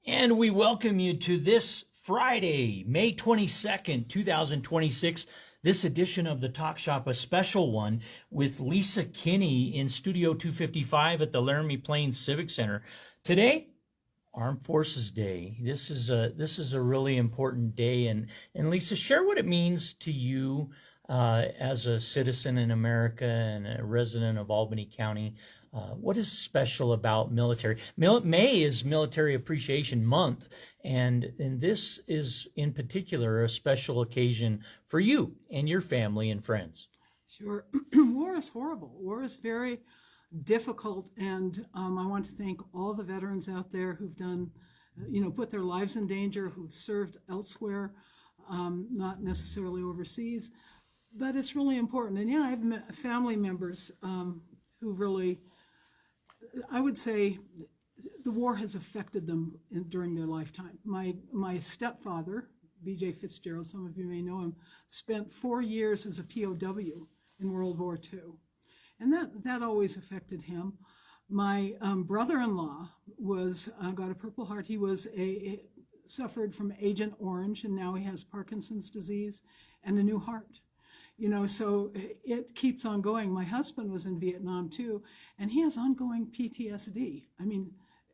And we welcome you to this Friday, May 22nd, 2026, this edition of the Talk Shop, a special one with Lisa Kinney in Studio 255 at the Laramie Plains Civic Center. Today, Armed Forces Day. This is a really important day. And Lisa, share what it means to you as a citizen in America and a resident of Albany County. What is special about military? May is Military Appreciation Month, and this is in particular a special occasion for you and your family and friends. Sure. War is horrible. War is very difficult, and I want to thank all the veterans out there who've done, put their lives in danger, who've served elsewhere, not necessarily overseas, but it's really important. And yeah, I have family members who really, I would say, the war has affected them during their lifetime. My stepfather, B.J. Fitzgerald, some of you may know him, spent 4 years as a POW in World War II. And that always affected him. My brother-in-law got a Purple Heart. He suffered from Agent Orange, and now he has Parkinson's disease and a new heart. So it keeps on going. My husband was in Vietnam too, and he has ongoing PTSD. I mean,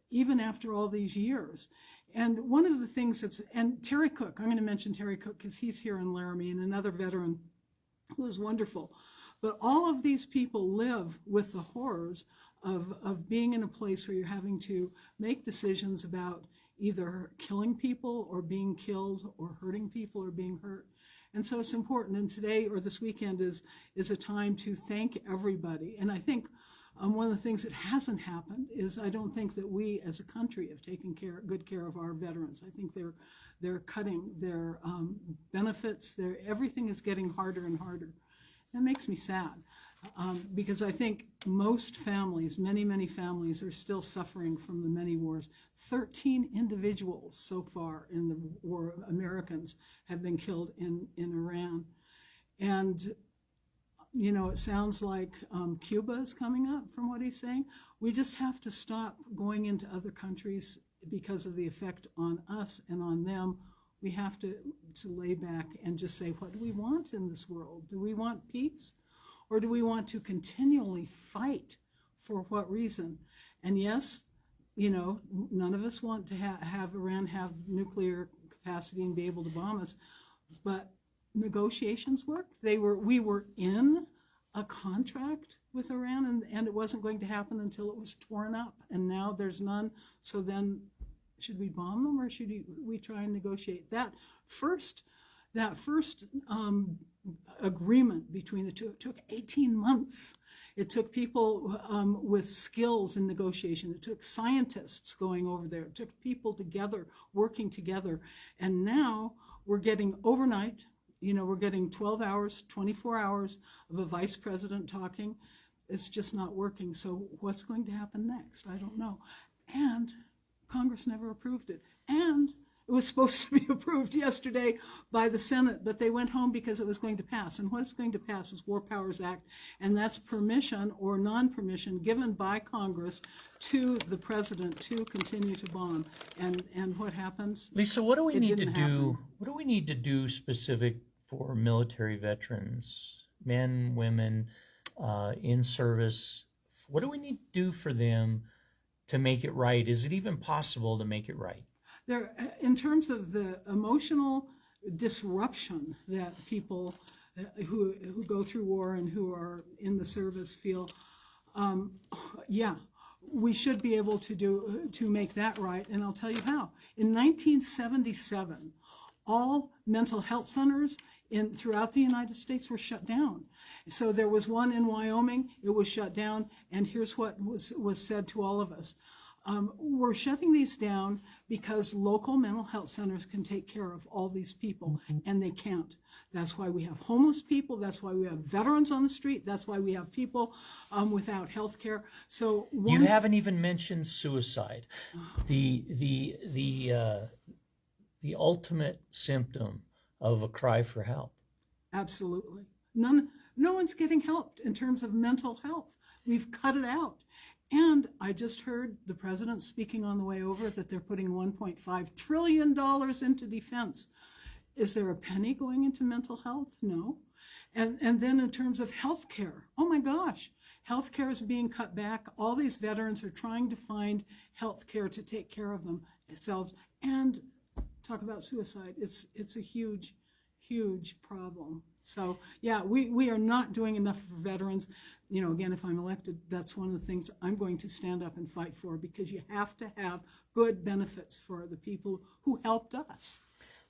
even after all these years. And one of the things and Terry Cook, I'm going to mention Terry Cook because he's here in Laramie, and another veteran who is wonderful. But all of these people live with the horrors of being in a place where you're having to make decisions about either killing people or being killed or hurting people or being hurt. And so it's important. And today or this weekend is a time to thank everybody. And I think one of the things that hasn't happened is I don't think that we as a country have taken good care of our veterans. I think they're cutting their benefits. Everything is getting harder and harder. That makes me sad because I think most families, many families, are still suffering from the many wars. 13 individuals so far in the war, Americans, have been killed in Iran. And, it sounds like Cuba is coming up from what he's saying. We just have to stop going into other countries because of the effect on us and on them. We have to lay back and just say, what do we want in this world? Do we want peace? Or do we want to continually fight? For what reason? And yes, none of us want to have Iran have nuclear capacity and be able to bomb us, but negotiations worked. We were in a contract with Iran, and it wasn't going to happen until it was torn up, and now there's none. So then should we bomb them or should we try and negotiate? That first agreement between the two, it took 18 months. It took people with skills in negotiation. It took scientists going over there. It took people together, working together. And now we're getting overnight, we're getting 12 hours, 24 hours of a vice president talking. It's just not working. So what's going to happen next? I don't know. And Congress never approved it. And it was supposed to be approved yesterday by the Senate, but they went home because it was going to pass. And what is going to pass is War Powers Act, and that's permission or non-permission given by Congress to the president to continue to bomb. And what happens? Lisa, what do we need to do? What do we need to do specific for military veterans, men, women, in service? What do we need to do for them to make it right? Is it even possible to make it right? In terms of the emotional disruption that people who go through war and who are in the service feel, we should be able to make that right, and I'll tell you how. In 1977, all mental health centers throughout the United States were shut down. So there was one in Wyoming, it was shut down, and here's what was said to all of us. We're shutting these down because local mental health centers can take care of all these people, and they can't. That's why we have homeless people. That's why we have veterans on the street. That's why we have people without health care. So you haven't even mentioned suicide, the ultimate symptom of a cry for help. Absolutely. No one's getting helped in terms of mental health. We've cut it out. And I just heard the president speaking on the way over that they're putting $1.5 trillion into defense. Is there a penny going into mental health? No. And then in terms of health care, oh my gosh, health care is being cut back. All these veterans are trying to find health care to take care of themselves. And talk about suicide. It's a huge, huge problem. So yeah, we are not doing enough for veterans. You know, again, if I'm elected, that's one of the things I'm going to stand up and fight for, because you have to have good benefits for the people who helped us.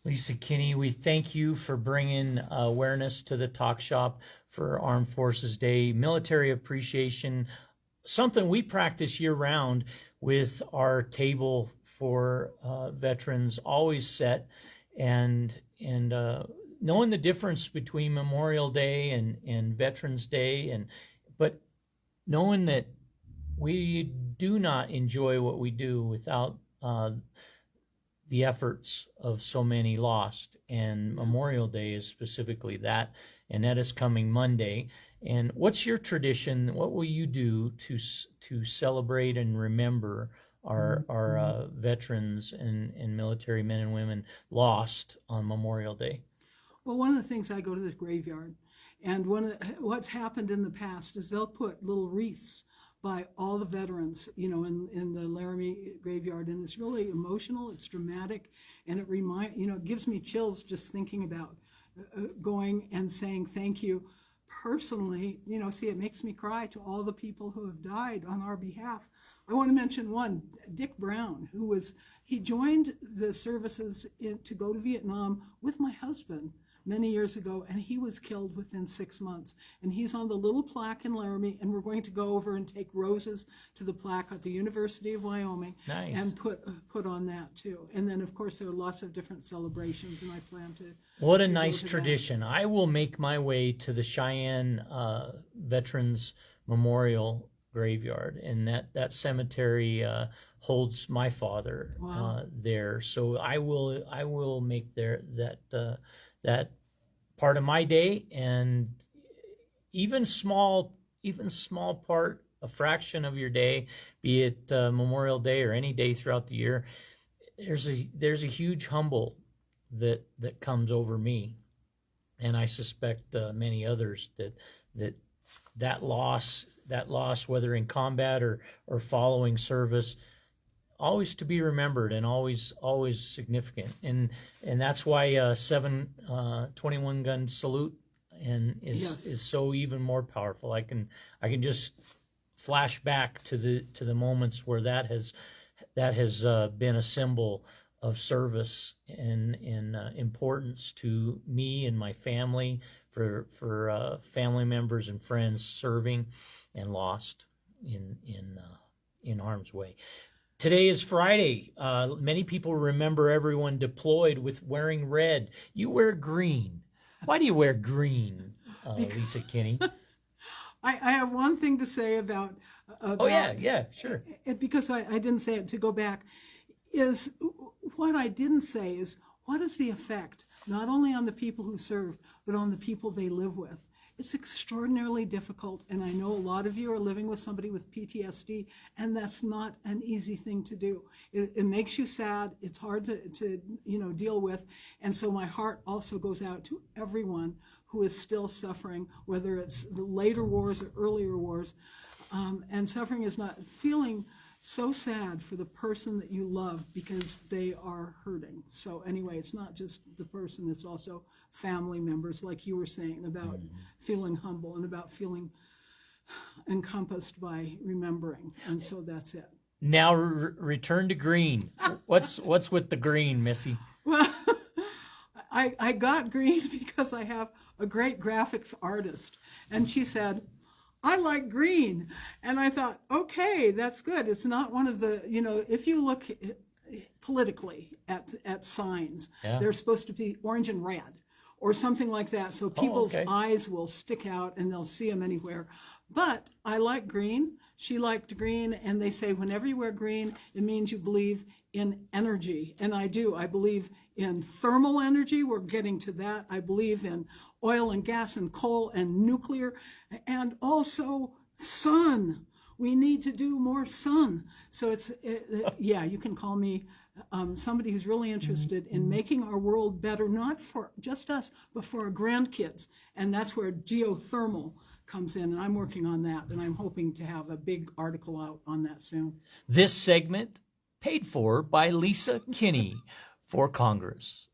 Lisa Kinney, we thank you for bringing awareness to the Talk Shop for Armed Forces Day, military appreciation, something we practice year-round with our table for veterans always set, and knowing the difference between Memorial Day and Veterans Day, but knowing that we do not enjoy what we do without the efforts of so many lost, and Memorial Day is specifically that, and that is coming Monday. And what's your tradition? What will you do to celebrate and remember our veterans and military men and women lost on Memorial Day? Well, one of the things, I go to the graveyard, and what's happened in the past is they'll put little wreaths by all the veterans, you know, in the Laramie graveyard, and it's really emotional, it's dramatic, and it gives me chills just thinking about going and saying thank you personally. You know, see, it makes me cry to all the people who have died on our behalf. I want to mention one, Dick Brown, he joined the services to go to Vietnam with my husband many years ago, and he was killed within 6 months. And he's on the little plaque in Laramie, and we're going to go over and take roses to the plaque at the University of Wyoming. Nice. And put on that too. And then, of course, there are lots of different celebrations, and I plan to. What a nice tradition. That. I will make my way to the Cheyenne Veterans Memorial Graveyard, and that cemetery holds my father. Wow. There. So I will make that part of my day, and even small part, a fraction of your day, be it Memorial Day or any day throughout the year, there's a huge humble that comes over me, and I suspect many others that loss, whether in combat or following service, always to be remembered and always significant, and that's why 721 gun salute is so even more powerful. I can just flash back to the moments where that has been a symbol of service and importance to me and my family, for family members and friends serving and lost in harm's way. Today is Friday. Many people remember everyone deployed with wearing red. You wear green. Why do you wear green, Lisa Kinney? I have one thing to say about oh, yeah, sure. Because I didn't say it, to go back, is what I didn't say is, what is the effect, not only on the people who served, but on the people they live with? It's extraordinarily difficult, and I know a lot of you are living with somebody with PTSD, and that's not an easy thing to do. It makes you sad. It's hard to deal with, and so my heart also goes out to everyone who is still suffering, whether it's the later wars or earlier wars, and suffering is not feeling so sad for the person that you love because they are hurting. So anyway, it's not just the person, it's also family members, like you were saying, about feeling humble and about feeling encompassed by remembering. And so that's it. Now return to green. What's with the green, Missy? Well, I got green because I have a great graphics artist, and she said, I like green. And I thought, okay, that's good. It's not one of the, if you look politically at signs, they're supposed to be orange and red or something like that. So people's eyes will stick out and they'll see them anywhere. But I like green. She liked green. And they say whenever you wear green, it means you believe in energy. And I do. I believe in thermal energy. We're getting to that. I believe in oil and gas and coal and nuclear, and also sun. we need to do more sun. So yeah, you can call me somebody who's really interested in making our world better, not for just us, but for our grandkids. And that's where geothermal comes in, and I'm working on that, and I'm hoping to have a big article out on that soon. This segment paid for by Lisa Kinney for Congress.